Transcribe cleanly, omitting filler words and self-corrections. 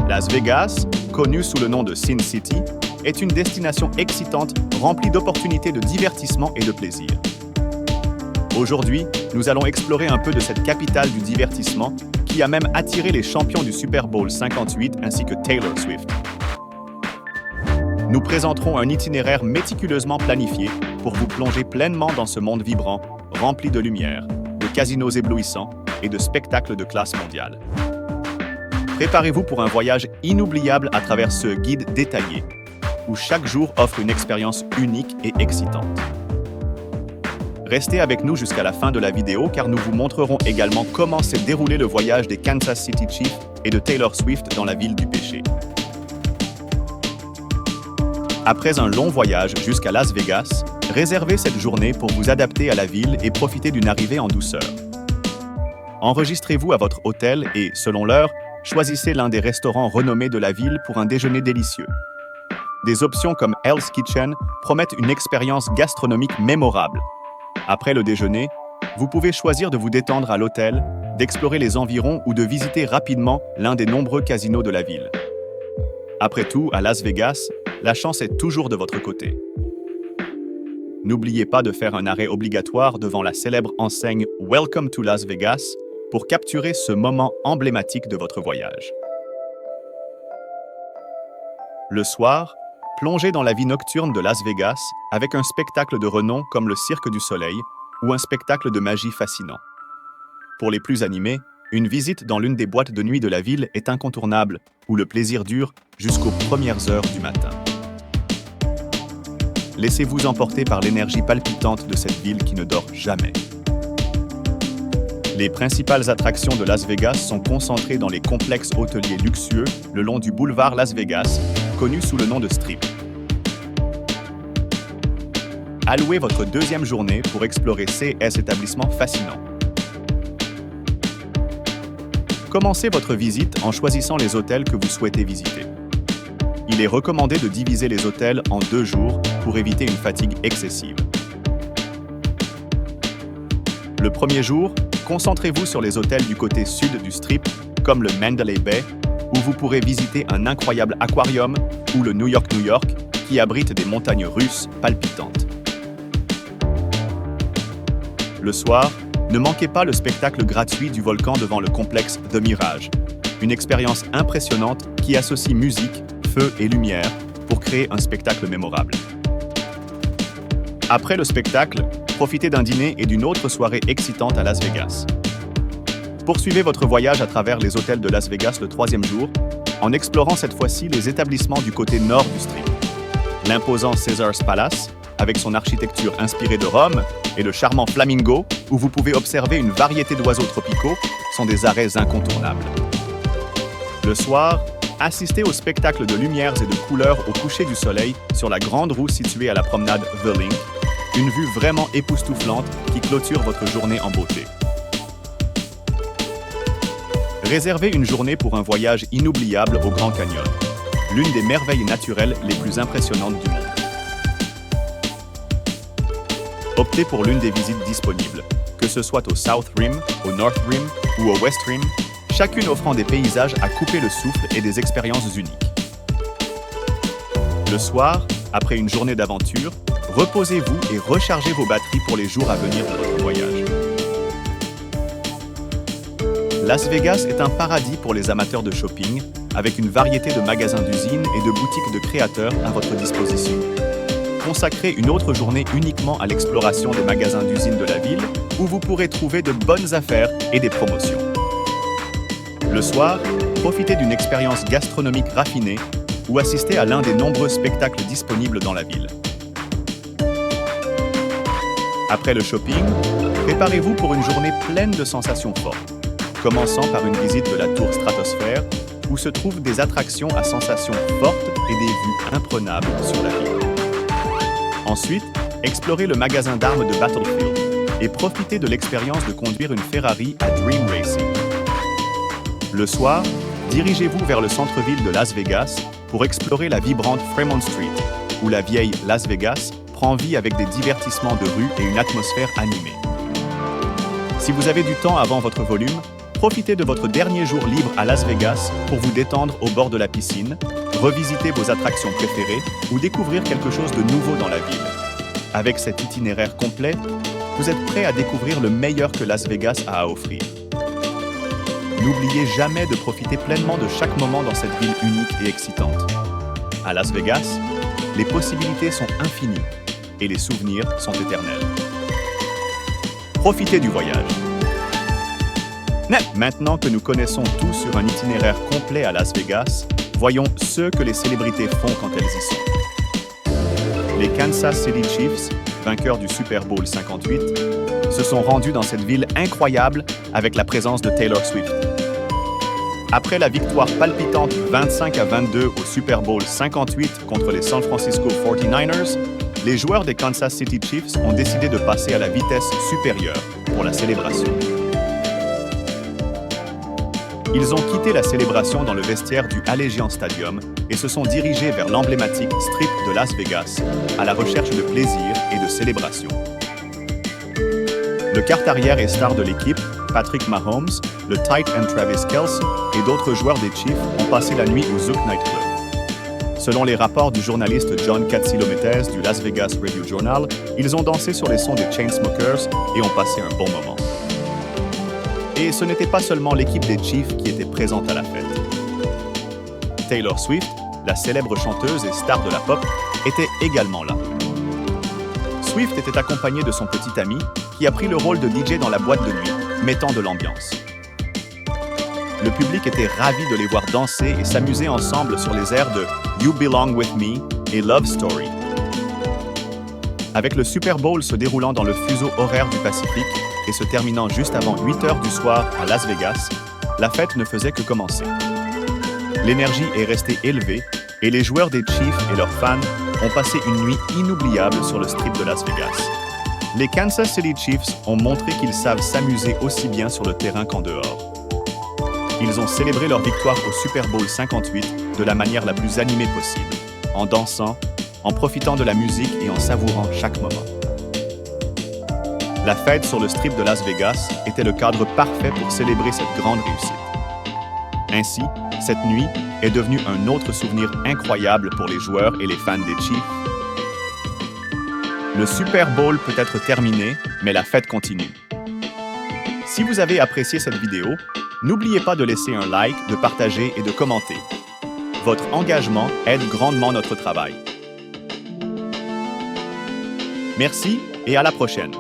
Las Vegas, connue sous le nom de Sin City, est une destination excitante remplie d'opportunités de divertissement et de plaisir. Aujourd'hui, nous allons explorer un peu de cette capitale du divertissement qui a même attiré les champions du Super Bowl 58 ainsi que Taylor Swift. Nous présenterons un itinéraire méticuleusement planifié pour vous plonger pleinement dans ce monde vibrant, rempli de lumière, de casinos éblouissants et de spectacles de classe mondiale. Préparez-vous pour un voyage inoubliable à travers ce guide détaillé, où chaque jour offre une expérience unique et excitante. Restez avec nous jusqu'à la fin de la vidéo car nous vous montrerons également comment s'est déroulé le voyage des Kansas City Chiefs et de Taylor Swift dans la ville du péché. Après un long voyage jusqu'à Las Vegas, réservez cette journée pour vous adapter à la ville et profiter d'une arrivée en douceur. Enregistrez-vous à votre hôtel et, selon l'heure, choisissez l'un des restaurants renommés de la ville pour un déjeuner délicieux. Des options comme Hell's Kitchen promettent une expérience gastronomique mémorable. Après le déjeuner, vous pouvez choisir de vous détendre à l'hôtel, d'explorer les environs ou de visiter rapidement l'un des nombreux casinos de la ville. Après tout, à Las Vegas, la chance est toujours de votre côté. N'oubliez pas de faire un arrêt obligatoire devant la célèbre enseigne Welcome to Las Vegas pour capturer ce moment emblématique de votre voyage. Le soir, plongez dans la vie nocturne de Las Vegas avec un spectacle de renom comme le Cirque du Soleil ou un spectacle de magie fascinant. Pour les plus animés, une visite dans l'une des boîtes de nuit de la ville est incontournable, où le plaisir dure jusqu'aux premières heures du matin. Laissez-vous emporter par l'énergie palpitante de cette ville qui ne dort jamais. Les principales attractions de Las Vegas sont concentrées dans les complexes hôteliers luxueux le long du boulevard Las Vegas, connu sous le nom de Strip. Allouez votre deuxième journée pour explorer ces établissements fascinants. Commencez votre visite en choisissant les hôtels que vous souhaitez visiter. Il est recommandé de diviser les hôtels en 2 jours pour éviter une fatigue excessive. Le premier jour, concentrez-vous sur les hôtels du côté sud du Strip, comme le Mandalay Bay, où vous pourrez visiter un incroyable aquarium, ou le New York, qui abrite des montagnes russes palpitantes. Le soir, ne manquez pas le spectacle gratuit du volcan devant le complexe The Mirage, une expérience impressionnante qui associe musique, feu et lumière pour créer un spectacle mémorable. Après le spectacle, profitez d'un dîner et d'une autre soirée excitante à Las Vegas. Poursuivez votre voyage à travers les hôtels de Las Vegas le 3e jour, en explorant cette fois-ci les établissements du côté nord du Strip. L'imposant Caesars Palace, avec son architecture inspirée de Rome, et le charmant Flamingo, où vous pouvez observer une variété d'oiseaux tropicaux, sont des arrêts incontournables. Le soir, assistez au spectacle de lumières et de couleurs au coucher du soleil sur la grande roue située à la promenade The Link, une vue vraiment époustouflante qui clôture votre journée en beauté. Réservez une journée pour un voyage inoubliable au Grand Canyon, l'une des merveilles naturelles les plus impressionnantes du monde. Optez pour l'une des visites disponibles, que ce soit au South Rim, au North Rim ou au West Rim, chacune offrant des paysages à couper le souffle et des expériences uniques. Le soir, après une journée d'aventure, reposez-vous et rechargez vos batteries pour les jours à venir de votre voyage. Las Vegas est un paradis pour les amateurs de shopping, avec une variété de magasins d'usines et de boutiques de créateurs à votre disposition. Consacrez une autre journée uniquement à l'exploration des magasins d'usines de la ville, où vous pourrez trouver de bonnes affaires et des promotions. Le soir, profitez d'une expérience gastronomique raffinée ou assistez à l'un des nombreux spectacles disponibles dans la ville. Après le shopping, préparez-vous pour une journée pleine de sensations fortes, commençant par une visite de la tour Stratosphère, où se trouvent des attractions à sensations fortes et des vues imprenables sur la ville. Ensuite, explorez le magasin d'armes de Battlefield et profitez de l'expérience de conduire une Ferrari à Dream Racing. Le soir, dirigez-vous vers le centre-ville de Las Vegas pour explorer la vibrante Fremont Street, où la vieille Las Vegas prend vie avec des divertissements de rue et une atmosphère animée. Si vous avez du temps avant votre volume, Profitez de votre dernier jour libre à Las Vegas pour vous détendre au bord de la piscine, revisiter vos attractions préférées ou découvrir quelque chose de nouveau dans la ville. Avec cet itinéraire complet, vous êtes prêt à découvrir le meilleur que Las Vegas a à offrir. N'oubliez jamais de profiter pleinement de chaque moment dans cette ville unique et excitante. À Las Vegas, les possibilités sont infinies et les souvenirs sont éternels. Profitez du voyage. Maintenant que nous connaissons tout sur un itinéraire complet à Las Vegas, voyons ce que les célébrités font quand elles y sont. Les Kansas City Chiefs, vainqueurs du Super Bowl 58, se sont rendus dans cette ville incroyable avec la présence de Taylor Swift. Après la victoire palpitante 25-22 au Super Bowl 58 contre les San Francisco 49ers, les joueurs des Kansas City Chiefs ont décidé de passer à la vitesse supérieure pour la célébration. Ils ont quitté la célébration dans le vestiaire du Allegiant Stadium et se sont dirigés vers l'emblématique Strip de Las Vegas à la recherche de plaisir et de célébration. Le quart arrière et star de l'équipe, Patrick Mahomes, le tight end Travis Kelce et d'autres joueurs des Chiefs ont passé la nuit au Zouk Night Club. Selon les rapports du journaliste John Katsilometes du Las Vegas Review Journal, ils ont dansé sur les sons des Chainsmokers et ont passé un bon moment. Et ce n'était pas seulement l'équipe des Chiefs qui était présente à la fête. Taylor Swift, la célèbre chanteuse et star de la pop, était également là. Swift était accompagnée de son petit ami, qui a pris le rôle de DJ dans la boîte de nuit, mettant de l'ambiance. Le public était ravi de les voir danser et s'amuser ensemble sur les airs de You Belong With Me et Love Story. Avec le Super Bowl se déroulant dans le fuseau horaire du Pacifique et se terminant juste avant 8 h du soir à Las Vegas, la fête ne faisait que commencer. L'énergie est restée élevée et les joueurs des Chiefs et leurs fans ont passé une nuit inoubliable sur le strip de Las Vegas. Les Kansas City Chiefs ont montré qu'ils savent s'amuser aussi bien sur le terrain qu'en dehors. Ils ont célébré leur victoire au Super Bowl 58 de la manière la plus animée possible, en dansant, en profitant de la musique et en savourant chaque moment. La fête sur le strip de Las Vegas était le cadre parfait pour célébrer cette grande réussite. Ainsi, cette nuit est devenue un autre souvenir incroyable pour les joueurs et les fans des Chiefs. Le Super Bowl peut être terminé, mais la fête continue. Si vous avez apprécié cette vidéo, n'oubliez pas de laisser un like, de partager et de commenter. Votre engagement aide grandement notre travail. Merci et à la prochaine.